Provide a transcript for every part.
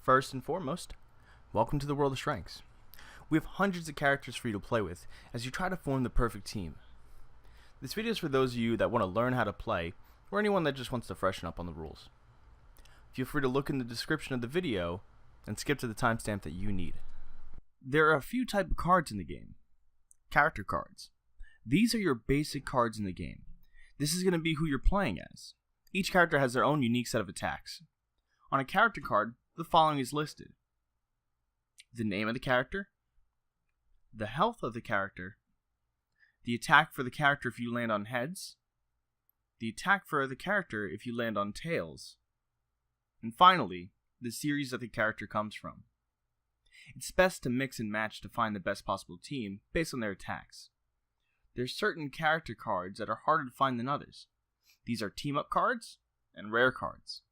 First and foremost, welcome to the world of Shranks. We have hundreds of characters for you to play with as you try to form the perfect team. This video is for those of you that want to learn how to play, or anyone that just wants to freshen up on the rules. Feel free to look in the description of the video and skip to the timestamp that you need. There are a few types of cards in the game. Character cards. These are your basic cards in the game. This is going to be who you're playing as. Each character has their own unique set of attacks. On a character card, the following is listed: the name of the character, the health of the character, the attack for the character if you land on heads, the attack for the character if you land on tails, and finally, the series that the character comes from. It's best to mix and match to find the best possible team based on their attacks. There's certain character cards that are harder to find than others. These are team-up cards and rare cards.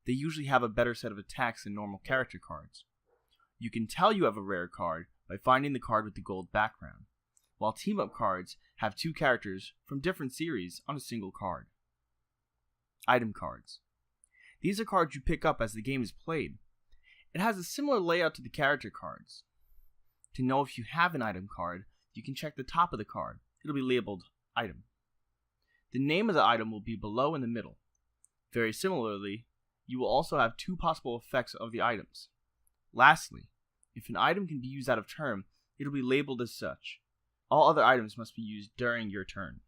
They usually have a better set of attacks than normal character cards. You can tell you have a rare card by finding the card with the gold background, while team-up cards have two characters from different series on a single card. Item cards. These are cards you pick up as the game is played. It has a similar layout to the character cards. To know if you have an item card, you can check the top of the card. It'll be labeled Item. The name of the item will be below in the middle. Very similarly, you will also have two possible effects of the items. Lastly, if an item can be used out of turn, it'll be labeled as such. All other items must be used during your turn.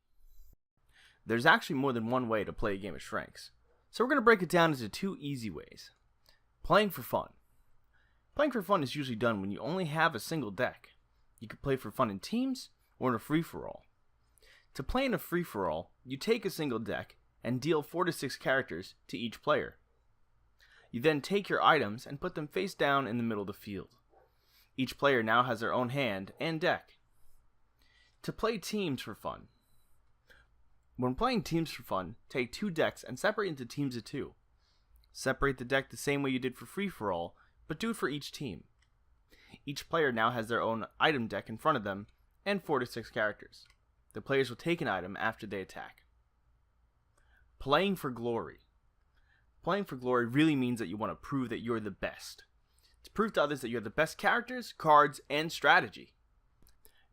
There's actually more than one way to play a game of Shranks, so we're going to break it down into two easy ways. Playing for fun. Playing for fun is usually done when you only have a single deck. You can play for fun in teams or in a free-for-all. To play in a free-for-all, you take a single deck and deal 4 to 6 characters to each player. You then take your items and put them face down in the middle of the field. Each player now has their own hand and deck. To play teams for fun. When playing teams for fun, take 2 decks and separate into teams of 2. Separate the deck the same way you did for free-for-all, but do it for each team. Each player now has their own item deck in front of them and 4 to 6 characters. The players will take an item after they attack. Playing for glory. Playing for glory really means that you want to prove that you're the best. To prove to others that you have the best characters, cards, and strategy.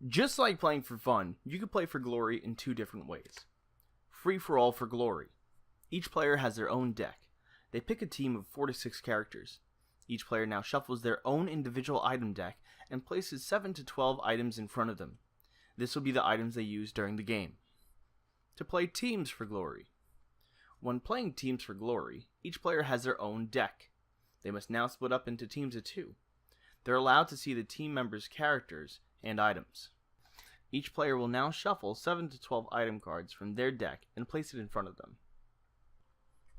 Just like playing for fun, you can play for glory in 2 different ways. Free-for-all for glory. Each player has their own deck. They pick a team of 4 to 6 characters. Each player now shuffles their own individual item deck and places 7 to 12 items in front of them. This will be the items they use during the game. To play teams for glory. When playing teams for glory, each player has their own deck. They must now split up into teams of 2. They're allowed to see the team members' characters and items. Each player will now shuffle 7 to 12 item cards from their deck and place it in front of them.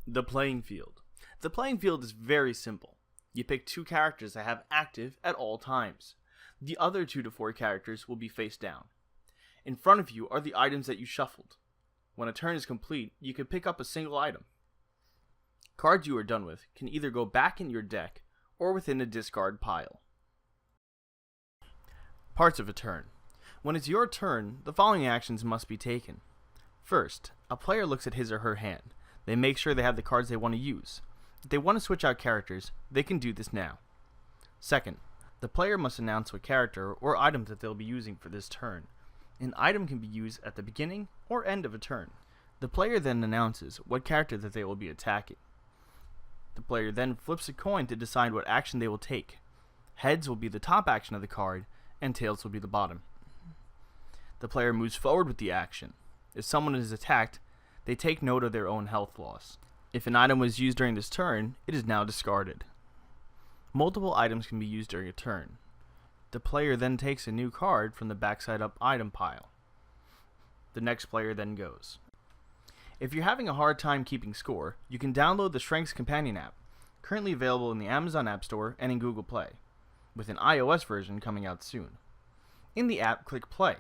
The playing field. The playing field is very simple. You pick 2 characters that have active at all times. The other 2 to 4 characters will be face down. In front of you are the items that you shuffled. When a turn is complete, you can pick up a single item. Cards you are done with can either go back in your deck or within a discard pile. Parts of a turn. When it's your turn, the following actions must be taken. First, a player looks at his or her hand. They make sure they have the cards they want to use. If they want to switch out characters, they can do this now. Second, the player must announce what character or item that they'll be using for this turn. An item can be used at the beginning or end of a turn. The player then announces what character that they will be attacking. The player then flips a coin to decide what action they will take. Heads will be the top action of the card, and tails will be the bottom. The player moves forward with the action. If someone is attacked, they take note of their own health loss. If an item was used during this turn, it is now discarded. Multiple items can be used during a turn. The player then takes a new card from the backside up item pile. The next player then goes. If you're having a hard time keeping score, you can download the Shranks Companion app, currently available in the Amazon App Store and in Google Play, with an iOS version coming out soon. In the app, click Play.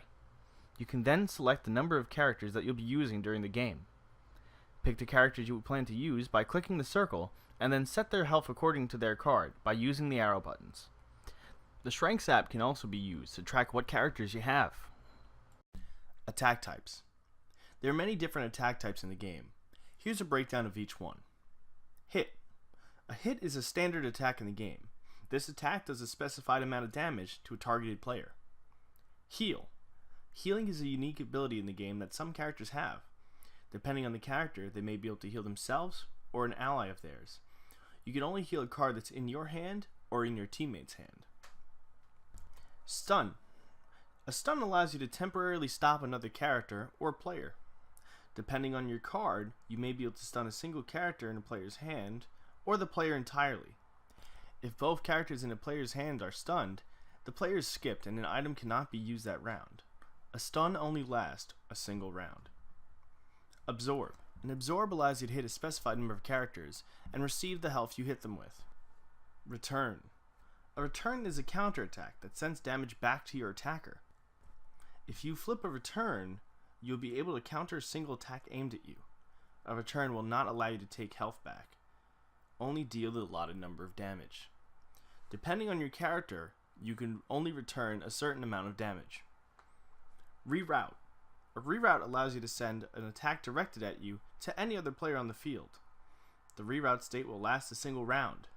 You can then select the number of characters that you'll be using during the game. Pick the characters you plan to use by clicking the circle, and then set their health according to their card by using the arrow buttons. The Shranks app can also be used to track what characters you have. Attack types. There are many different attack types in the game. Here's a breakdown of each one. Hit. A hit is a standard attack in the game. This attack does a specified amount of damage to a targeted player. Heal. Healing is a unique ability in the game that some characters have. Depending on the character, they may be able to heal themselves or an ally of theirs. You can only heal a card that's in your hand or in your teammate's hand. Stun. A stun allows you to temporarily stop another character or player. Depending on your card, you may be able to stun a single character in a player's hand or the player entirely. If both characters in a player's hand are stunned, the player is skipped and an item cannot be used that round. A stun only lasts a single round. Absorb. An absorb allows you to hit a specified number of characters and receive the health you hit them with. Return. A return is a counterattack that sends damage back to your attacker. If you flip a return, you'll be able to counter a single attack aimed at you. A return will not allow you to take health back, only deal the allotted number of damage. Depending on your character, you can only return a certain amount of damage. Reroute. A reroute allows you to send an attack directed at you to any other player on the field. The reroute state will last a single round.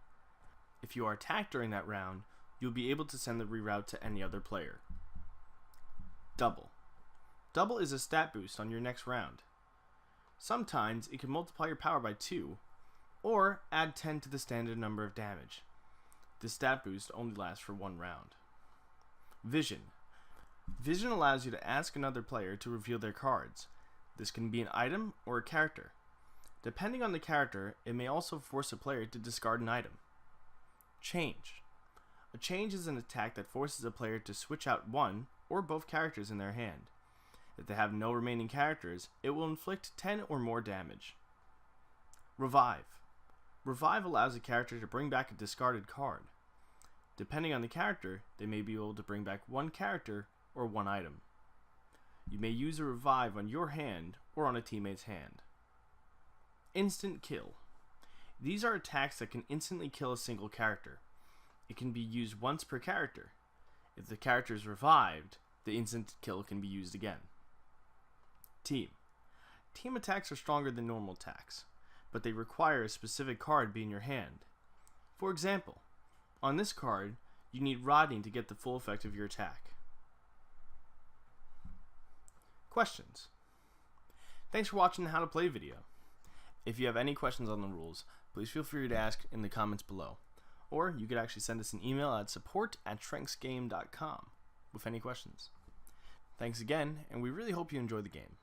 If you are attacked during that round, you'll be able to send the reroute to any other player. Double. Double is a stat boost on your next round. Sometimes it can multiply your power by 2, or add 10 to the standard number of damage. This stat boost only lasts for 1 round. Vision. Vision allows you to ask another player to reveal their cards. This can be an item or a character. Depending on the character, it may also force a player to discard an item. Change. A change is an attack that forces a player to switch out one or both characters in their hand. If they have no remaining characters, it will inflict 10 or more damage. Revive. Revive allows a character to bring back a discarded card. Depending on the character, they may be able to bring back one character or one item. You may use a revive on your hand or on a teammate's hand. Instant kill. These are attacks that can instantly kill a single character. It can be used once per character. If the character is revived, the instant kill can be used again. Team. Team attacks are stronger than normal attacks, but they require a specific card be in your hand. For example, on this card, you need Rodney to get the full effect of your attack. Questions. Thanks for watching the How to Play video. If you have any questions on the rules, please feel free to ask in the comments below. Or you could actually send us an email at support@shranksgame.com with any questions. Thanks again, and we really hope you enjoy the game.